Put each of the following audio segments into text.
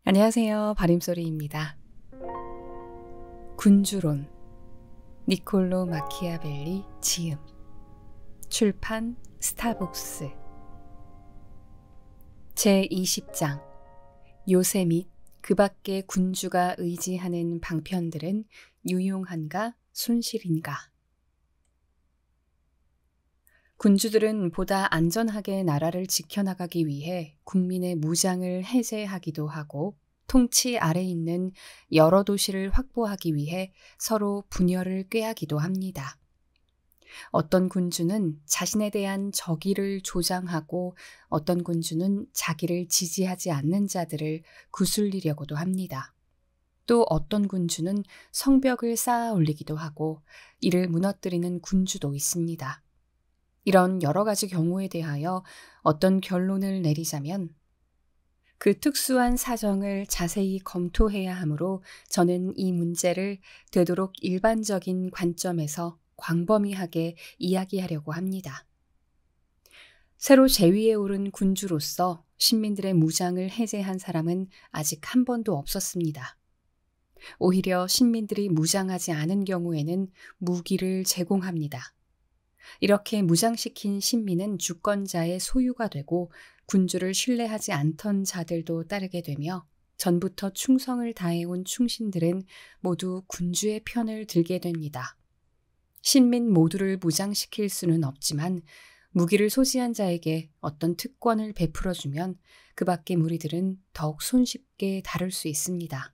안녕하세요. 바림소리입니다. 군주론, 니콜로 마키아벨리 지음, 출판 스타북스. 제20장, 요새 및 그 밖의 군주가 의지하는 방편들은 유용한가 손실인가. 군주들은 보다 안전하게 나라를 지켜나가기 위해 국민의 무장을 해제하기도 하고 통치 아래 있는 여러 도시를 확보하기 위해 서로 분열을 꾀하기도 합니다. 어떤 군주는 자신에 대한 적의를 조장하고 어떤 군주는 자기를 지지하지 않는 자들을 구슬리려고도 합니다. 또 어떤 군주는 성벽을 쌓아 올리기도 하고 이를 무너뜨리는 군주도 있습니다. 이런 여러 가지 경우에 대하여 어떤 결론을 내리자면 그 특수한 사정을 자세히 검토해야 하므로 저는 이 문제를 되도록 일반적인 관점에서 광범위하게 이야기하려고 합니다. 새로 제위에 오른 군주로서 신민들의 무장을 해제한 사람은 아직 한 번도 없었습니다. 오히려 신민들이 무장하지 않은 경우에는 무기를 제공합니다. 이렇게 무장시킨 신민은 주권자의 소유가 되고 군주를 신뢰하지 않던 자들도 따르게 되며 전부터 충성을 다해온 충신들은 모두 군주의 편을 들게 됩니다. 신민 모두를 무장시킬 수는 없지만 무기를 소지한 자에게 어떤 특권을 베풀어주면 그 밖의 무리들은 더욱 손쉽게 다룰 수 있습니다.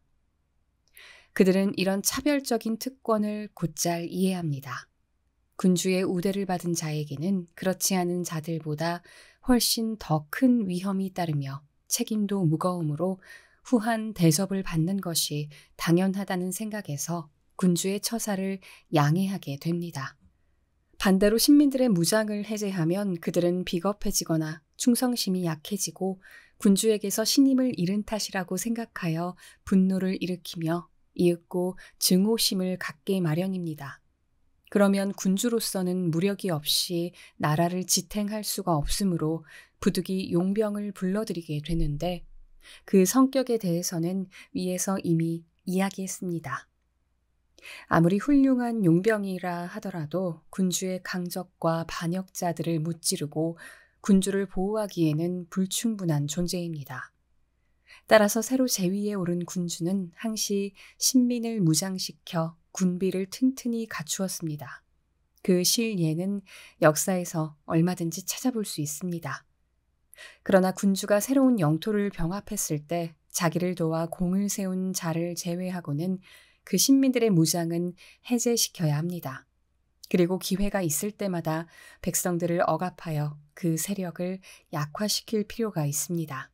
그들은 이런 차별적인 특권을 곧잘 이해합니다. 군주의 우대를 받은 자에게는 그렇지 않은 자들보다 훨씬 더 큰 위험이 따르며 책임도 무거우므로 후한 대접을 받는 것이 당연하다는 생각에서 군주의 처사를 양해하게 됩니다. 반대로 신민들의 무장을 해제하면 그들은 비겁해지거나 충성심이 약해지고 군주에게서 신임을 잃은 탓이라고 생각하여 분노를 일으키며 이윽고 증오심을 갖게 마련입니다. 그러면 군주로서는 무력이 없이 나라를 지탱할 수가 없으므로 부득이 용병을 불러들이게 되는데 그 성격에 대해서는 위에서 이미 이야기했습니다. 아무리 훌륭한 용병이라 하더라도 군주의 강적과 반역자들을 무찌르고 군주를 보호하기에는 불충분한 존재입니다. 따라서 새로 제위에 오른 군주는 항시 신민을 무장시켜 군비를 튼튼히 갖추었습니다. 그 실예는 역사에서 얼마든지 찾아볼 수 있습니다. 그러나 군주가 새로운 영토를 병합했을 때 자기를 도와 공을 세운 자를 제외하고는 그 신민들의 무장은 해제시켜야 합니다. 그리고 기회가 있을 때마다 백성들을 억압하여 그 세력을 약화시킬 필요가 있습니다.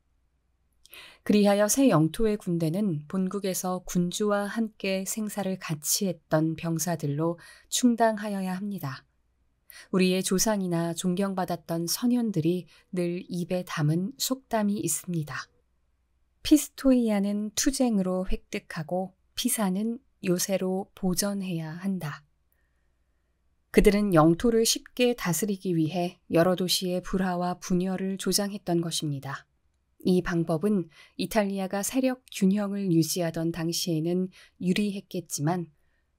그리하여 새 영토의 군대는 본국에서 군주와 함께 생사를 같이 했던 병사들로 충당하여야 합니다. 우리의 조상이나 존경받았던 선현들이 늘 입에 담은 속담이 있습니다. 피스토이아는 투쟁으로 획득하고 피사는 요새로 보전해야 한다. 그들은 영토를 쉽게 다스리기 위해 여러 도시의 불화와 분열을 조장했던 것입니다. 이 방법은 이탈리아가 세력 균형을 유지하던 당시에는 유리했겠지만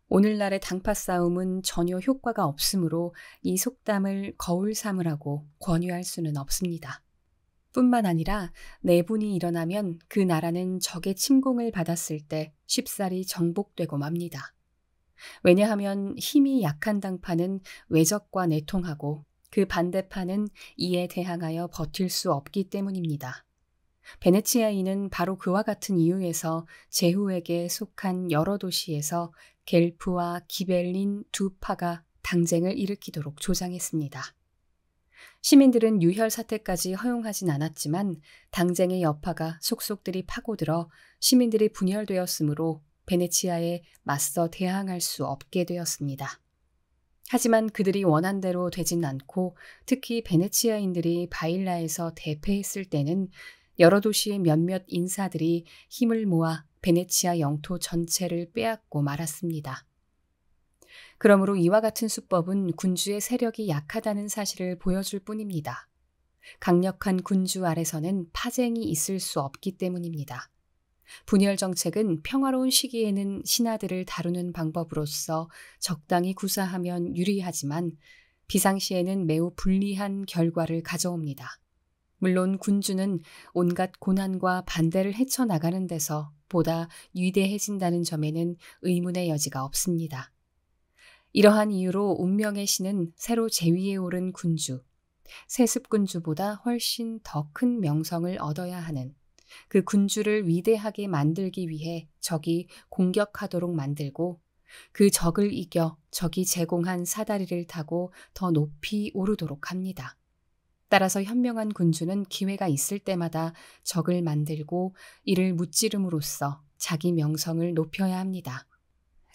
오늘날의 당파 싸움은 전혀 효과가 없으므로 이 속담을 거울 삼으라고 권유할 수는 없습니다. 뿐만 아니라 내분이 일어나면 그 나라는 적의 침공을 받았을 때 쉽사리 정복되고 맙니다. 왜냐하면 힘이 약한 당파는 외적과 내통하고 그 반대파는 이에 대항하여 버틸 수 없기 때문입니다. 베네치아인은 바로 그와 같은 이유에서 제후에게 속한 여러 도시에서 겔프와 기벨린 두 파가 당쟁을 일으키도록 조장했습니다. 시민들은 유혈 사태까지 허용하진 않았지만 당쟁의 여파가 속속들이 파고들어 시민들이 분열되었으므로 베네치아에 맞서 대항할 수 없게 되었습니다. 하지만 그들이 원한 대로 되진 않고 특히 베네치아인들이 바일라에서 대패했을 때는 여러 도시의 몇몇 인사들이 힘을 모아 베네치아 영토 전체를 빼앗고 말았습니다. 그러므로 이와 같은 수법은 군주의 세력이 약하다는 사실을 보여줄 뿐입니다. 강력한 군주 아래서는 파쟁이 있을 수 없기 때문입니다. 분열 정책은 평화로운 시기에는 신하들을 다루는 방법으로서 적당히 구사하면 유리하지만 비상시에는 매우 불리한 결과를 가져옵니다. 물론 군주는 온갖 고난과 반대를 헤쳐나가는 데서 보다 위대해진다는 점에는 의문의 여지가 없습니다. 이러한 이유로 운명의 신은 새로 제위에 오른 군주, 세습군주보다 훨씬 더 큰 명성을 얻어야 하는 그 군주를 위대하게 만들기 위해 적이 공격하도록 만들고 그 적을 이겨 적이 제공한 사다리를 타고 더 높이 오르도록 합니다. 따라서 현명한 군주는 기회가 있을 때마다 적을 만들고 이를 무찌름으로써 자기 명성을 높여야 합니다.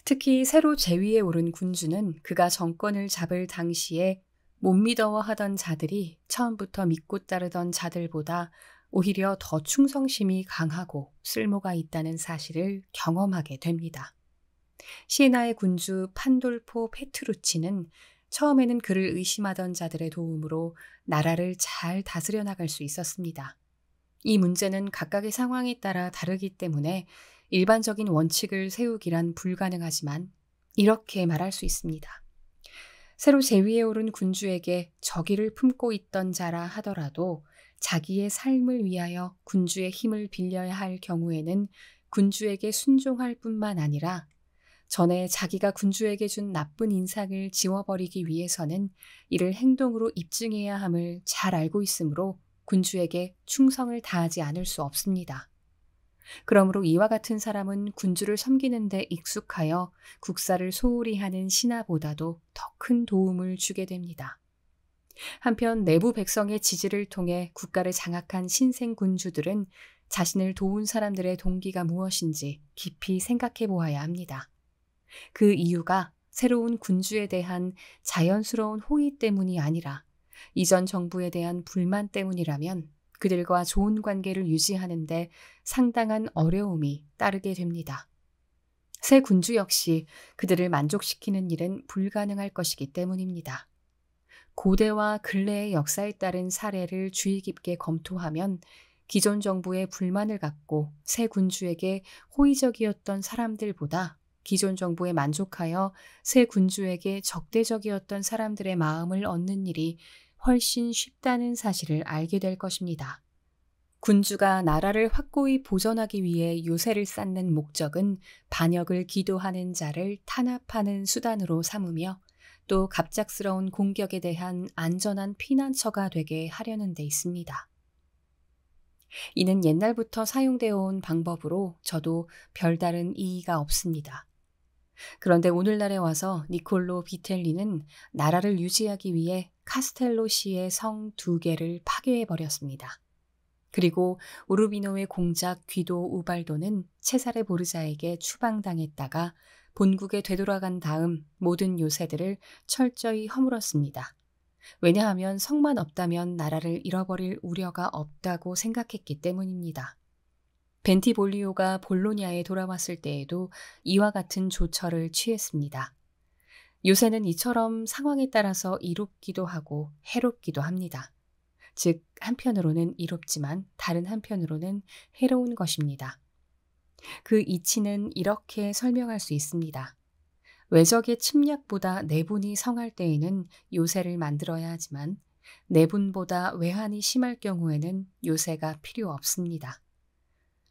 특히 새로 제위에 오른 군주는 그가 정권을 잡을 당시에 못 믿어하던 자들이 처음부터 믿고 따르던 자들보다 오히려 더 충성심이 강하고 쓸모가 있다는 사실을 경험하게 됩니다. 시에나의 군주 판돌포 페트루치는 처음에는 그를 의심하던 자들의 도움으로 나라를 잘 다스려 나갈 수 있었습니다. 이 문제는 각각의 상황에 따라 다르기 때문에 일반적인 원칙을 세우기란 불가능하지만 이렇게 말할 수 있습니다. 새로 제위에 오른 군주에게 적의를 품고 있던 자라 하더라도 자기의 삶을 위하여 군주의 힘을 빌려야 할 경우에는 군주에게 순종할 뿐만 아니라 전에 자기가 군주에게 준 나쁜 인상을 지워버리기 위해서는 이를 행동으로 입증해야 함을 잘 알고 있으므로 군주에게 충성을 다하지 않을 수 없습니다. 그러므로 이와 같은 사람은 군주를 섬기는 데 익숙하여 국사를 소홀히 하는 신하보다도 더 큰 도움을 주게 됩니다. 한편 내부 백성의 지지를 통해 국가를 장악한 신생 군주들은 자신을 도운 사람들의 동기가 무엇인지 깊이 생각해 보아야 합니다. 그 이유가 새로운 군주에 대한 자연스러운 호의 때문이 아니라 이전 정부에 대한 불만 때문이라면 그들과 좋은 관계를 유지하는데 상당한 어려움이 따르게 됩니다. 새 군주 역시 그들을 만족시키는 일은 불가능할 것이기 때문입니다. 고대와 근래의 역사에 따른 사례를 주의 깊게 검토하면 기존 정부에 불만을 갖고 새 군주에게 호의적이었던 사람들보다 기존 정부에 만족하여 새 군주에게 적대적이었던 사람들의 마음을 얻는 일이 훨씬 쉽다는 사실을 알게 될 것입니다. 군주가 나라를 확고히 보존하기 위해 요새를 쌓는 목적은 반역을 기도하는 자를 탄압하는 수단으로 삼으며 또 갑작스러운 공격에 대한 안전한 피난처가 되게 하려는 데 있습니다. 이는 옛날부터 사용되어 온 방법으로 저도 별다른 이의가 없습니다. 그런데 오늘날에 와서 니콜로 비텔리는 나라를 유지하기 위해 카스텔로시의 성 2개를 파괴해버렸습니다. 그리고 우르비노의 공작 귀도 우발도는 체사레 보르자에게 추방당했다가 본국에 되돌아간 다음 모든 요새들을 철저히 허물었습니다. 왜냐하면 성만 없다면 나라를 잃어버릴 우려가 없다고 생각했기 때문입니다. 벤티볼리오가 볼로냐에 돌아왔을 때에도 이와 같은 조처를 취했습니다. 요새는 이처럼 상황에 따라서 이롭기도 하고 해롭기도 합니다. 즉 한편으로는 이롭지만 다른 한편으로는 해로운 것입니다. 그 이치는 이렇게 설명할 수 있습니다. 외적의 침략보다 내분이 성할 때에는 요새를 만들어야 하지만 내분보다 외환이 심할 경우에는 요새가 필요 없습니다.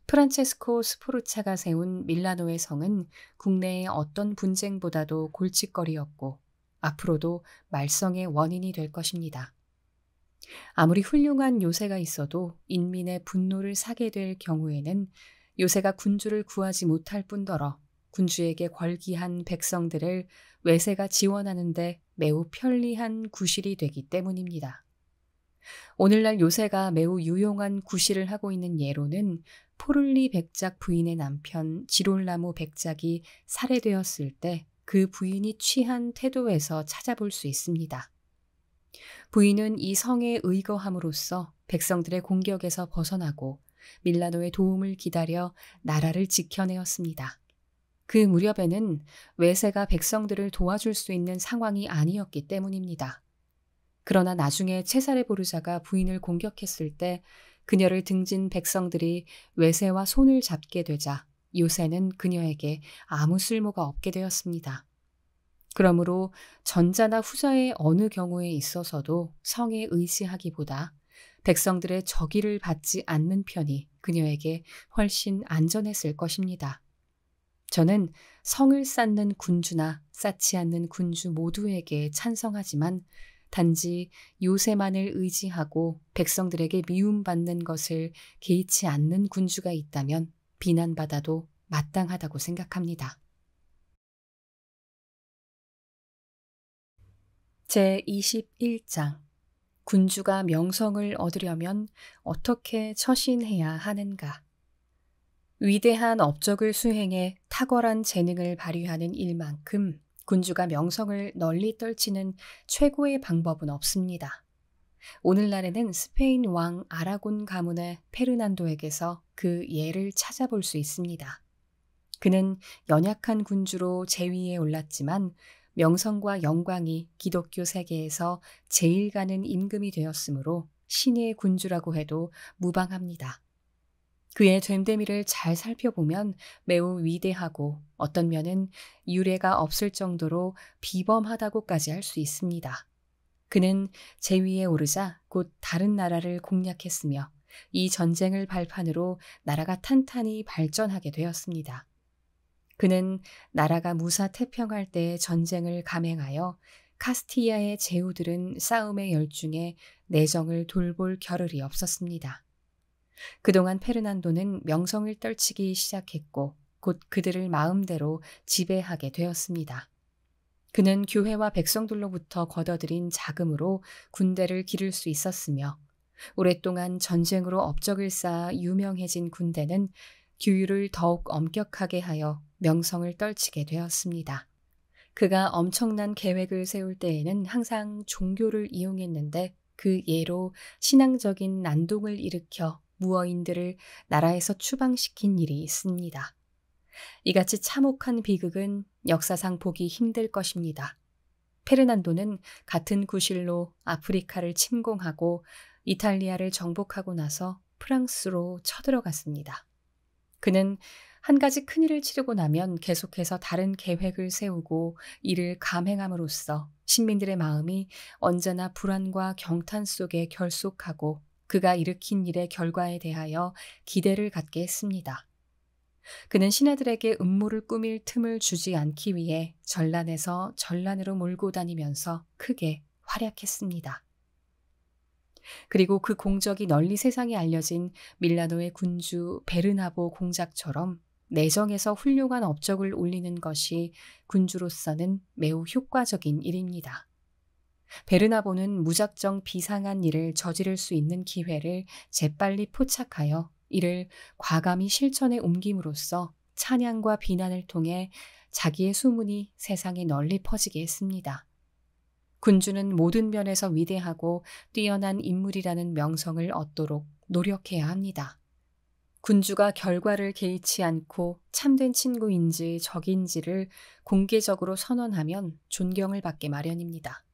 프란체스코 스포르차가 세운 밀라노의 성은 국내의 어떤 분쟁보다도 골칫거리였고 앞으로도 말썽의 원인이 될 것입니다. 아무리 훌륭한 요새가 있어도 인민의 분노를 사게 될 경우에는 요새가 군주를 구하지 못할 뿐더러 군주에게 걸기한 백성들을 외세가 지원하는데 매우 편리한 구실이 되기 때문입니다. 오늘날 요새가 매우 유용한 구실을 하고 있는 예로는 포를리 백작 부인의 남편 지롤나무 백작이 살해되었을 때 그 부인이 취한 태도에서 찾아볼 수 있습니다. 부인은 이 성에 의거함으로써 백성들의 공격에서 벗어나고 밀라노의 도움을 기다려 나라를 지켜내었습니다. 그 무렵에는 외세가 백성들을 도와줄 수 있는 상황이 아니었기 때문입니다. 그러나 나중에 체사레 보르자가 부인을 공격했을 때 그녀를 등진 백성들이 외세와 손을 잡게 되자 요새는 그녀에게 아무 쓸모가 없게 되었습니다. 그러므로 전자나 후자의 어느 경우에 있어서도 성에 의지하기보다 백성들의 적의를 받지 않는 편이 그녀에게 훨씬 안전했을 것입니다. 저는 성을 쌓는 군주나 쌓지 않는 군주 모두에게 찬성하지만 단지 요새만을 의지하고 백성들에게 미움받는 것을 개의치 않는 군주가 있다면 비난받아도 마땅하다고 생각합니다. 제21장 군주가 명성을 얻으려면 어떻게 처신해야 하는가? 위대한 업적을 수행해 탁월한 재능을 발휘하는 일만큼 군주가 명성을 널리 떨치는 최고의 방법은 없습니다. 오늘날에는 스페인 왕 아라곤 가문의 페르난도에게서 그 예를 찾아볼 수 있습니다. 그는 연약한 군주로 제위에 올랐지만 명성과 영광이 기독교 세계에서 제일 가는 임금이 되었으므로 신의 군주라고 해도 무방합니다. 그의 됨됨이를 잘 살펴보면 매우 위대하고 어떤 면은 유례가 없을 정도로 비범하다고까지 할 수 있습니다. 그는 제위에 오르자 곧 다른 나라를 공략했으며 이 전쟁을 발판으로 나라가 탄탄히 발전하게 되었습니다. 그는 나라가 무사태평할 때 전쟁을 감행하여 카스티아의 제후들은 싸움의 열중에 내정을 돌볼 겨를이 없었습니다. 그동안 페르난도는 명성을 떨치기 시작했고 곧 그들을 마음대로 지배하게 되었습니다. 그는 교회와 백성들로부터 걷어들인 자금으로 군대를 기를 수 있었으며 오랫동안 전쟁으로 업적을 쌓아 유명해진 군대는 규율을 더욱 엄격하게 하여 명성을 떨치게 되었습니다. 그가 엄청난 계획을 세울 때에는 항상 종교를 이용했는데 그 예로 신앙적인 난동을 일으켜 무어인들을 나라에서 추방시킨 일이 있습니다. 이같이 참혹한 비극은 역사상 보기 힘들 것입니다. 페르난도는 같은 구실로 아프리카를 침공하고 이탈리아를 정복하고 나서 프랑스로 쳐들어갔습니다. 그는 한 가지 큰일을 치르고 나면 계속해서 다른 계획을 세우고 이를 감행함으로써 신민들의 마음이 언제나 불안과 경탄 속에 결속하고 그가 일으킨 일의 결과에 대하여 기대를 갖게 했습니다. 그는 신하들에게 음모를 꾸밀 틈을 주지 않기 위해 전란에서 전란으로 몰고 다니면서 크게 활약했습니다. 그리고 그 공적이 널리 세상에 알려진 밀라노의 군주 베르나보 공작처럼 내정에서 훌륭한 업적을 올리는 것이 군주로서는 매우 효과적인 일입니다. 베르나보는 무작정 비상한 일을 저지를 수 있는 기회를 재빨리 포착하여 이를 과감히 실천에 옮김으로써 찬양과 비난을 통해 자기의 소문이 세상에 널리 퍼지게 했습니다. 군주는 모든 면에서 위대하고 뛰어난 인물이라는 명성을 얻도록 노력해야 합니다. 군주가 결과를 개의치 않고 참된 친구인지 적인지를 공개적으로 선언하면 존경을 받게 마련입니다.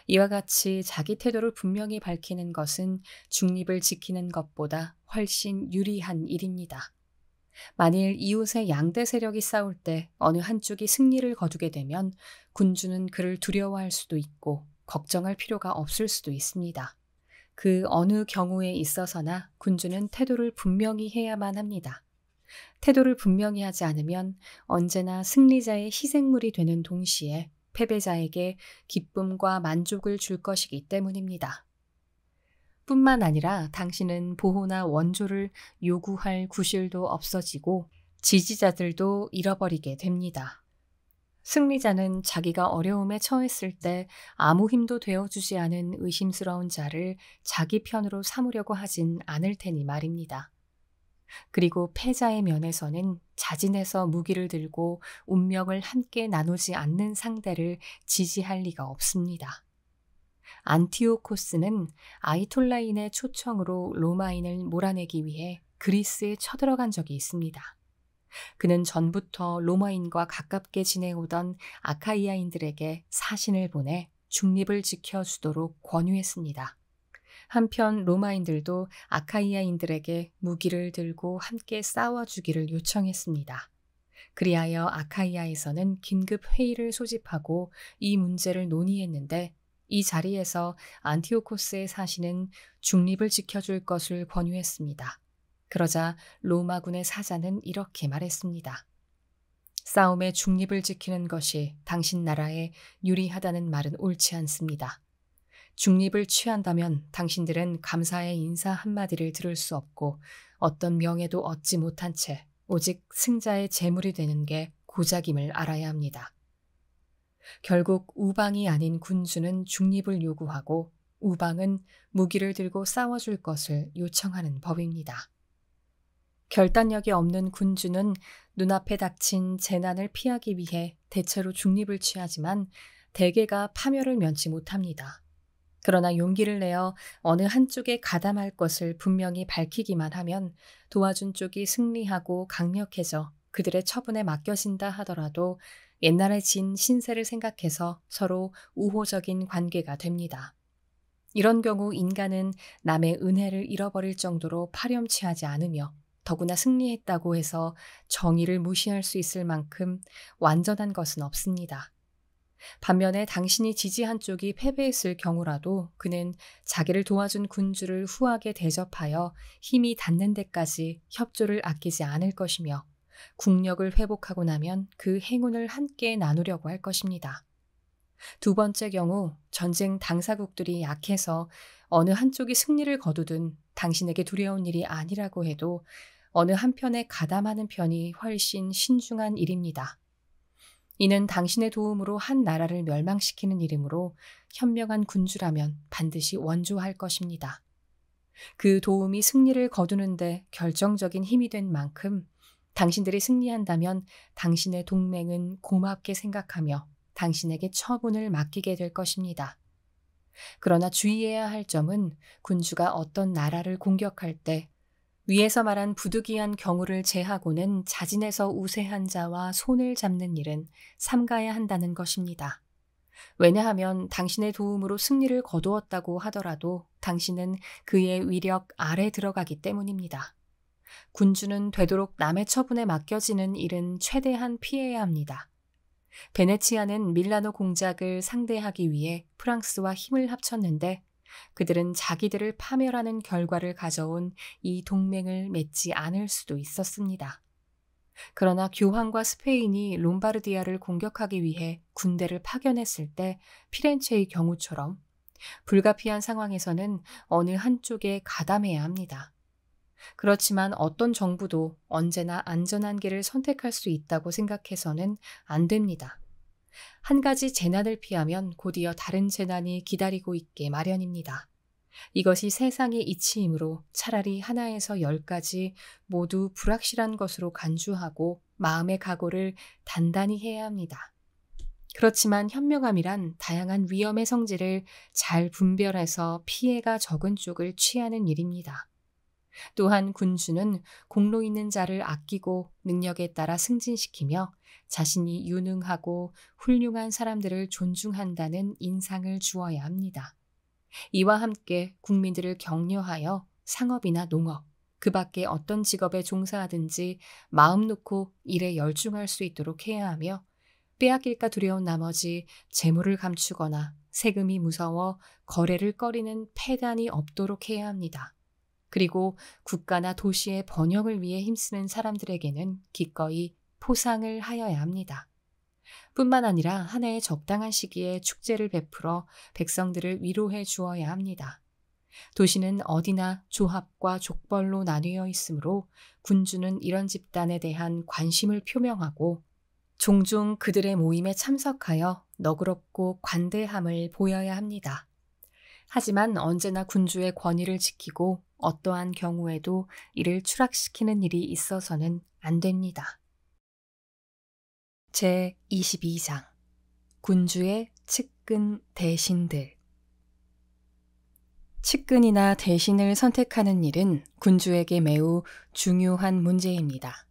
이와 같이 자기 태도를 분명히 밝히는 것은 중립을 지키는 것보다 훨씬 유리한 일입니다. 만일 이웃의 양대 세력이 싸울 때 어느 한쪽이 승리를 거두게 되면 군주는 그를 두려워할 수도 있고 걱정할 필요가 없을 수도 있습니다. 그 어느 경우에 있어서나 군주는 태도를 분명히 해야만 합니다. 태도를 분명히 하지 않으면 언제나 승리자의 희생물이 되는 동시에 패배자에게 기쁨과 만족을 줄 것이기 때문입니다. 뿐만 아니라 당신은 보호나 원조를 요구할 구실도 없어지고 지지자들도 잃어버리게 됩니다. 승리자는 자기가 어려움에 처했을 때 아무 힘도 되어주지 않은 의심스러운 자를 자기 편으로 삼으려고 하진 않을 테니 말입니다. 그리고 패자의 면에서는 자진해서 무기를 들고 운명을 함께 나누지 않는 상대를 지지할 리가 없습니다. 안티오코스는 아이톨라인의 초청으로 로마인을 몰아내기 위해 그리스에 쳐들어간 적이 있습니다. 그는 전부터 로마인과 가깝게 지내오던 아카이아인들에게 사신을 보내 중립을 지켜주도록 권유했습니다. 한편 로마인들도 아카이아인들에게 무기를 들고 함께 싸워주기를 요청했습니다. 그리하여 아카이아에서는 긴급 회의를 소집하고 이 문제를 논의했는데 이 자리에서 안티오코스의 사신은 중립을 지켜줄 것을 권유했습니다. 그러자 로마군의 사자는 이렇게 말했습니다. 싸움에 중립을 지키는 것이 당신 나라에 유리하다는 말은 옳지 않습니다. 중립을 취한다면 당신들은 감사의 인사 한마디를 들을 수 없고 어떤 명예도 얻지 못한 채 오직 승자의 제물이 되는 게 고작임을 알아야 합니다. 결국 우방이 아닌 군주는 중립을 요구하고 우방은 무기를 들고 싸워줄 것을 요청하는 법입니다. 결단력이 없는 군주는 눈앞에 닥친 재난을 피하기 위해 대체로 중립을 취하지만 대개가 파멸을 면치 못합니다. 그러나 용기를 내어 어느 한쪽에 가담할 것을 분명히 밝히기만 하면 도와준 쪽이 승리하고 강력해져 그들의 처분에 맡겨진다 하더라도 옛날에 진 신세를 생각해서 서로 우호적인 관계가 됩니다. 이런 경우 인간은 남의 은혜를 잃어버릴 정도로 파렴치하지 않으며 더구나 승리했다고 해서 정의를 무시할 수 있을 만큼 완전한 것은 없습니다. 반면에 당신이 지지한 쪽이 패배했을 경우라도 그는 자기를 도와준 군주를 후하게 대접하여 힘이 닿는 데까지 협조를 아끼지 않을 것이며 국력을 회복하고 나면 그 행운을 함께 나누려고 할 것입니다. 두 번째 경우 전쟁 당사국들이 약해서 어느 한쪽이 승리를 거두든 당신에게 두려운 일이 아니라고 해도 어느 한편에 가담하는 편이 훨씬 신중한 일입니다. 이는 당신의 도움으로 한 나라를 멸망시키는 일이므로 현명한 군주라면 반드시 원조할 것입니다. 그 도움이 승리를 거두는데 결정적인 힘이 된 만큼 당신들이 승리한다면 당신의 동맹은 고맙게 생각하며 당신에게 처분을 맡기게 될 것입니다. 그러나 주의해야 할 점은 군주가 어떤 나라를 공격할 때 위에서 말한 부득이한 경우를 제하고는 자진해서 우세한 자와 손을 잡는 일은 삼가야 한다는 것입니다. 왜냐하면 당신의 도움으로 승리를 거두었다고 하더라도 당신은 그의 위력 아래 들어가기 때문입니다. 군주는 되도록 남의 처분에 맡겨지는 일은 최대한 피해야 합니다. 베네치아는 밀라노 공작을 상대하기 위해 프랑스와 힘을 합쳤는데 그들은 자기들을 파멸하는 결과를 가져온 이 동맹을 맺지 않을 수도 있었습니다. 그러나 교황과 스페인이 롬바르디아를 공격하기 위해 군대를 파견했을 때 피렌체의 경우처럼 불가피한 상황에서는 어느 한쪽에 가담해야 합니다. 그렇지만 어떤 정부도 언제나 안전한 길을 선택할 수 있다고 생각해서는 안 됩니다. 한 가지 재난을 피하면 곧이어 다른 재난이 기다리고 있게 마련입니다. 이것이 세상의 이치이므로 차라리 하나에서 10가지 모두 불확실한 것으로 간주하고 마음의 각오를 단단히 해야 합니다. 그렇지만 현명함이란 다양한 위험의 성질을 잘 분별해서 피해가 적은 쪽을 취하는 일입니다. 또한 군주는 공로 있는 자를 아끼고 능력에 따라 승진시키며 자신이 유능하고 훌륭한 사람들을 존중한다는 인상을 주어야 합니다. 이와 함께 국민들을 격려하여 상업이나 농업, 그 밖에 어떤 직업에 종사하든지 마음 놓고 일에 열중할 수 있도록 해야 하며 빼앗길까 두려운 나머지 재물을 감추거나 세금이 무서워 거래를 꺼리는 폐단이 없도록 해야 합니다. 그리고 국가나 도시의 번영을 위해 힘쓰는 사람들에게는 기꺼이 포상을 하여야 합니다. 뿐만 아니라 한 해의 적당한 시기에 축제를 베풀어 백성들을 위로해 주어야 합니다. 도시는 어디나 조합과 족벌로 나뉘어 있으므로 군주는 이런 집단에 대한 관심을 표명하고 종종 그들의 모임에 참석하여 너그럽고 관대함을 보여야 합니다. 하지만 언제나 군주의 권위를 지키고 어떠한 경우에도 이를 추락시키는 일이 있어서는 안 됩니다. 제22장 군주의 측근 대신들. 측근이나 대신을 선택하는 일은 군주에게 매우 중요한 문제입니다.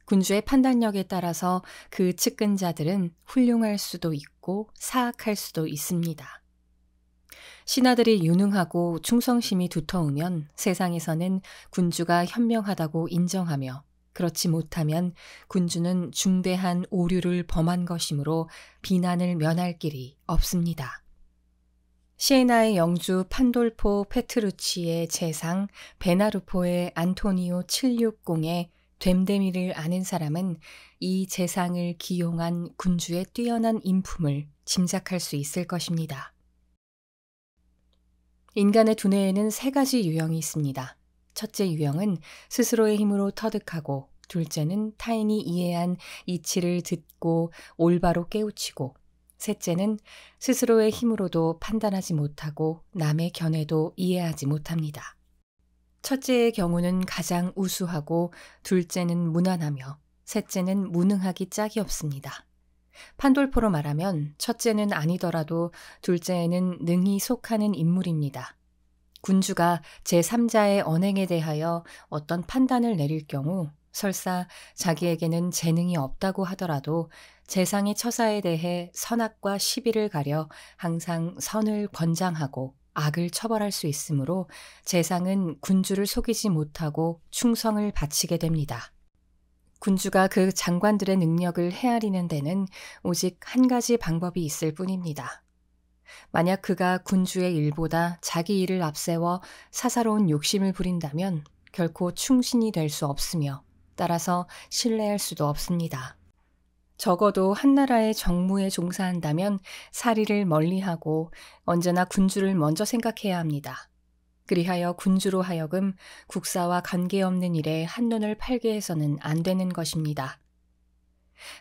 군주의 판단력에 따라서 그 측근자들은 훌륭할 수도 있고 사악할 수도 있습니다. 신하들이 유능하고 충성심이 두터우면 세상에서는 군주가 현명하다고 인정하며 그렇지 못하면 군주는 중대한 오류를 범한 것이므로 비난을 면할 길이 없습니다. 시에나의 영주 판돌포 페트루치의 재상 베나루포의 안토니오 760의 됨데미를 아는 사람은 이 재상을 기용한 군주의 뛰어난 인품을 짐작할 수 있을 것입니다. 인간의 두뇌에는 3가지 유형이 있습니다. 첫째 유형은 스스로의 힘으로 터득하고, 둘째는 타인이 이해한 이치를 듣고 올바로 깨우치고, 셋째는 스스로의 힘으로도 판단하지 못하고 남의 견해도 이해하지 못합니다. 첫째의 경우는 가장 우수하고, 둘째는 무난하며, 셋째는 무능하기 짝이 없습니다. 판돌포로 말하면 첫째는 아니더라도 둘째에는 능히 속하는 인물입니다. 군주가 제3자의 언행에 대하여 어떤 판단을 내릴 경우 설사 자기에게는 재능이 없다고 하더라도 재상의 처사에 대해 선악과 시비를 가려 항상 선을 권장하고 악을 처벌할 수 있으므로 재상은 군주를 속이지 못하고 충성을 바치게 됩니다. 군주가 그 장관들의 능력을 헤아리는 데는 오직 한 가지 방법이 있을 뿐입니다. 만약 그가 군주의 일보다 자기 일을 앞세워 사사로운 욕심을 부린다면 결코 충신이 될 수 없으며 따라서 신뢰할 수도 없습니다. 적어도 한 나라의 정무에 종사한다면 사리를 멀리하고 언제나 군주를 먼저 생각해야 합니다. 그리하여 군주로 하여금 국사와 관계없는 일에 한눈을 팔게 해서는 안 되는 것입니다.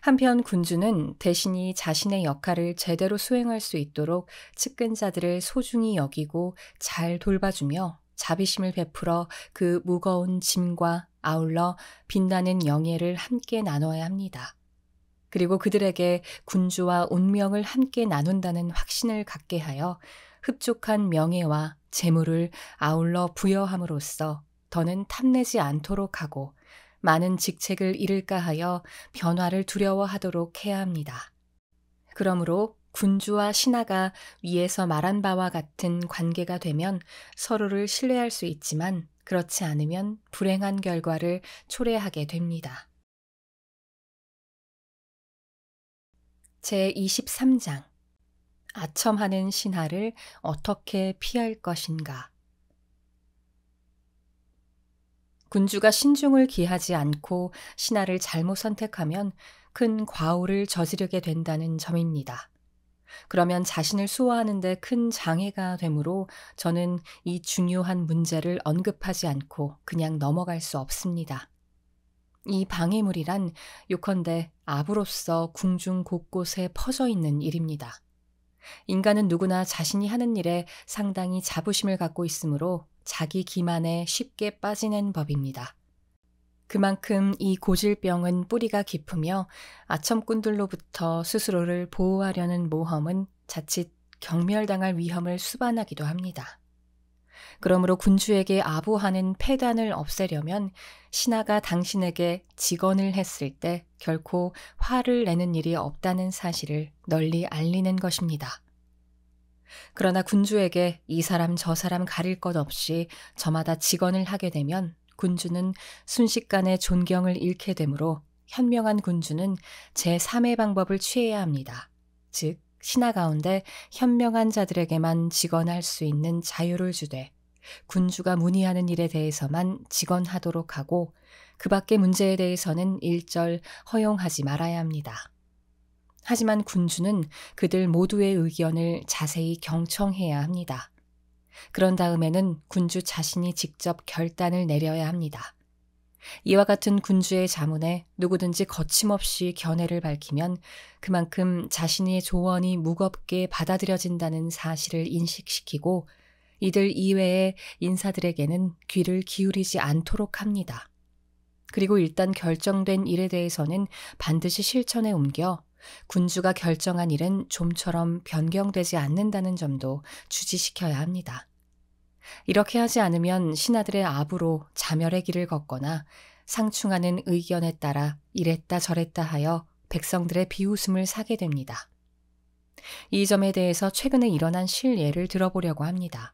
한편 군주는 대신이 자신의 역할을 제대로 수행할 수 있도록 측근자들을 소중히 여기고 잘 돌봐주며 자비심을 베풀어 그 무거운 짐과 아울러 빛나는 영예를 함께 나눠야 합니다. 그리고 그들에게 군주와 운명을 함께 나눈다는 확신을 갖게 하여 흡족한 명예와 재물을 아울러 부여함으로써 더는 탐내지 않도록 하고 많은 직책을 잃을까 하여 변화를 두려워하도록 해야 합니다. 그러므로 군주와 신하가 위에서 말한 바와 같은 관계가 되면 서로를 신뢰할 수 있지만 그렇지 않으면 불행한 결과를 초래하게 됩니다. 제23장 아첨하는 신하를 어떻게 피할 것인가. 군주가 신중을 기하지 않고 신하를 잘못 선택하면 큰 과오를 저지르게 된다는 점입니다. 그러면 자신을 수호하는 데 큰 장애가 되므로 저는 이 중요한 문제를 언급하지 않고 그냥 넘어갈 수 없습니다. 이 방해물이란 요컨대 압으로서 궁중 곳곳에 퍼져 있는 일입니다. 인간은 누구나 자신이 하는 일에 상당히 자부심을 갖고 있으므로 자기 기만에 쉽게 빠지는 법입니다. 그만큼 이 고질병은 뿌리가 깊으며 아첨꾼들로부터 스스로를 보호하려는 모험은 자칫 경멸당할 위험을 수반하기도 합니다. 그러므로 군주에게 아부하는 폐단을 없애려면 신하가 당신에게 직언을 했을 때 결코 화를 내는 일이 없다는 사실을 널리 알리는 것입니다. 그러나 군주에게 이 사람 저 사람 가릴 것 없이 저마다 직언을 하게 되면 군주는 순식간에 존경을 잃게 되므로 현명한 군주는 제3의 방법을 취해야 합니다. 즉 신하 가운데 현명한 자들에게만 직언할 수 있는 자유를 주되 군주가 문의하는 일에 대해서만 직언하도록 하고 그 밖의 문제에 대해서는 일절 허용하지 말아야 합니다. 하지만 군주는 그들 모두의 의견을 자세히 경청해야 합니다. 그런 다음에는 군주 자신이 직접 결단을 내려야 합니다. 이와 같은 군주의 자문에 누구든지 거침없이 견해를 밝히면 그만큼 자신의 조언이 무겁게 받아들여진다는 사실을 인식시키고 이들 이외의 인사들에게는 귀를 기울이지 않도록 합니다. 그리고 일단 결정된 일에 대해서는 반드시 실천에 옮겨 군주가 결정한 일은 좀처럼 변경되지 않는다는 점도 주지시켜야 합니다. 이렇게 하지 않으면 신하들의 압으로 자멸의 길을 걷거나 상충하는 의견에 따라 이랬다 저랬다 하여 백성들의 비웃음을 사게 됩니다. 이 점에 대해서 최근에 일어난 실예를 들어보려고 합니다.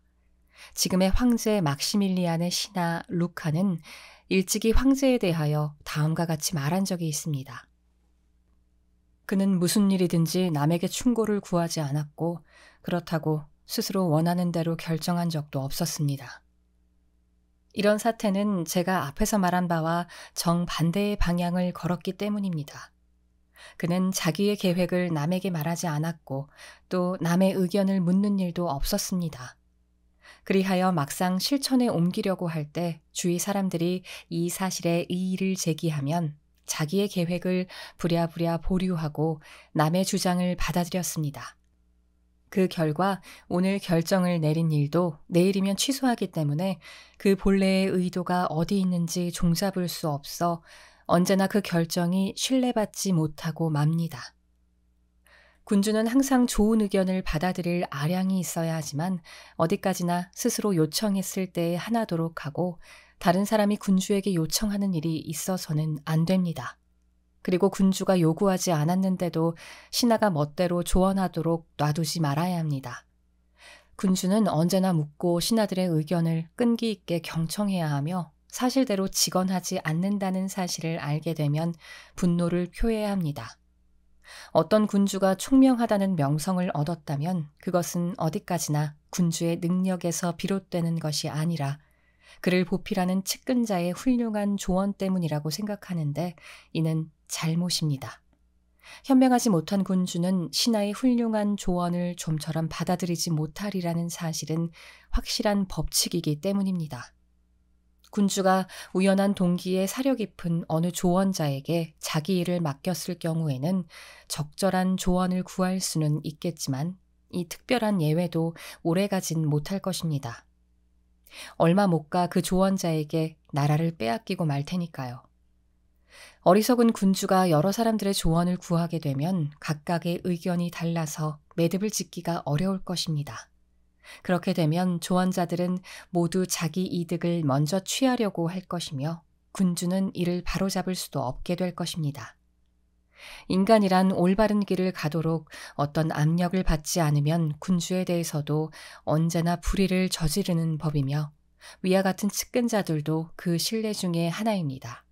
지금의 황제 막시밀리안의 신하 루카는 일찍이 황제에 대하여 다음과 같이 말한 적이 있습니다. 그는 무슨 일이든지 남에게 충고를 구하지 않았고 그렇다고 스스로 원하는 대로 결정한 적도 없었습니다. 이런 사태는 제가 앞에서 말한 바와 정반대의 방향을 걸었기 때문입니다. 그는 자기의 계획을 남에게 말하지 않았고 또 남의 의견을 묻는 일도 없었습니다. 그리하여 막상 실천에 옮기려고 할 때 주위 사람들이 이 사실에 이의를 제기하면 자기의 계획을 부랴부랴 보류하고 남의 주장을 받아들였습니다. 그 결과 오늘 결정을 내린 일도 내일이면 취소하기 때문에 그 본래의 의도가 어디 있는지 종잡을 수 없어 언제나 그 결정이 신뢰받지 못하고 맙니다. 군주는 항상 좋은 의견을 받아들일 아량이 있어야 하지만 어디까지나 스스로 요청했을 때에 하나도록 하고 다른 사람이 군주에게 요청하는 일이 있어서는 안 됩니다. 그리고 군주가 요구하지 않았는데도 신하가 멋대로 조언하도록 놔두지 말아야 합니다. 군주는 언제나 묻고 신하들의 의견을 끈기 있게 경청해야 하며 사실대로 직언하지 않는다는 사실을 알게 되면 분노를 표해야 합니다. 어떤 군주가 총명하다는 명성을 얻었다면 그것은 어디까지나 군주의 능력에서 비롯되는 것이 아니라 그를 보필하는 측근자의 훌륭한 조언 때문이라고 생각하는데 이는 잘못입니다. 현명하지 못한 군주는 신하의 훌륭한 조언을 좀처럼 받아들이지 못하리라는 사실은 확실한 법칙이기 때문입니다. 군주가 우연한 동기에 사려 깊은 어느 조언자에게 자기 일을 맡겼을 경우에는 적절한 조언을 구할 수는 있겠지만 이 특별한 예외도 오래가진 못할 것입니다. 얼마 못 가 그 조언자에게 나라를 빼앗기고 말 테니까요. 어리석은 군주가 여러 사람들의 조언을 구하게 되면 각각의 의견이 달라서 매듭을 짓기가 어려울 것입니다. 그렇게 되면 조언자들은 모두 자기 이득을 먼저 취하려고 할 것이며 군주는 이를 바로잡을 수도 없게 될 것입니다. 인간이란 올바른 길을 가도록 어떤 압력을 받지 않으면 군주에 대해서도 언제나 불의를 저지르는 법이며 위와 같은 측근자들도 그 신뢰 중에 하나입니다.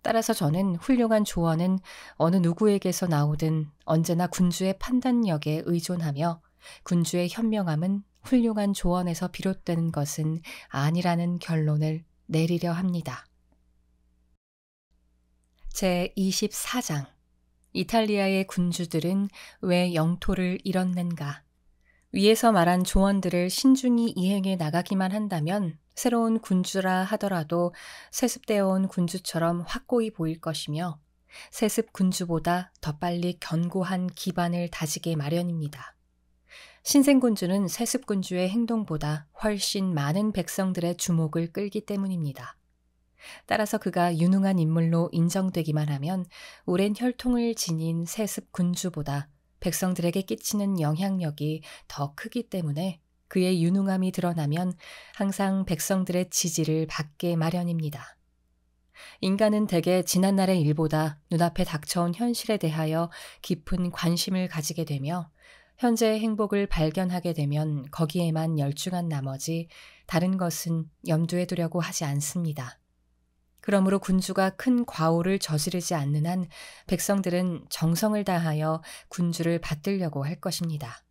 따라서 저는 훌륭한 조언은 어느 누구에게서 나오든 언제나 군주의 판단력에 의존하며 군주의 현명함은 훌륭한 조언에서 비롯되는 것은 아니라는 결론을 내리려 합니다. 제24장 이탈리아의 군주들은 왜 영토를 잃었는가? 위에서 말한 조언들을 신중히 이행해 나가기만 한다면 새로운 군주라 하더라도 세습되어 온 군주처럼 확고히 보일 것이며 세습 군주보다 더 빨리 견고한 기반을 다지게 마련입니다. 신생군주는 세습군주의 행동보다 훨씬 많은 백성들의 주목을 끌기 때문입니다. 따라서 그가 유능한 인물로 인정되기만 하면 오랜 혈통을 지닌 세습군주보다 백성들에게 끼치는 영향력이 더 크기 때문에 그의 유능함이 드러나면 항상 백성들의 지지를 받게 마련입니다. 인간은 대개 지난날의 일보다 눈앞에 닥쳐온 현실에 대하여 깊은 관심을 가지게 되며 현재의 행복을 발견하게 되면 거기에만 열중한 나머지 다른 것은 염두에 두려고 하지 않습니다. 그러므로 군주가 큰 과오를 저지르지 않는 한 백성들은 정성을 다하여 군주를 받들려고 할 것입니다.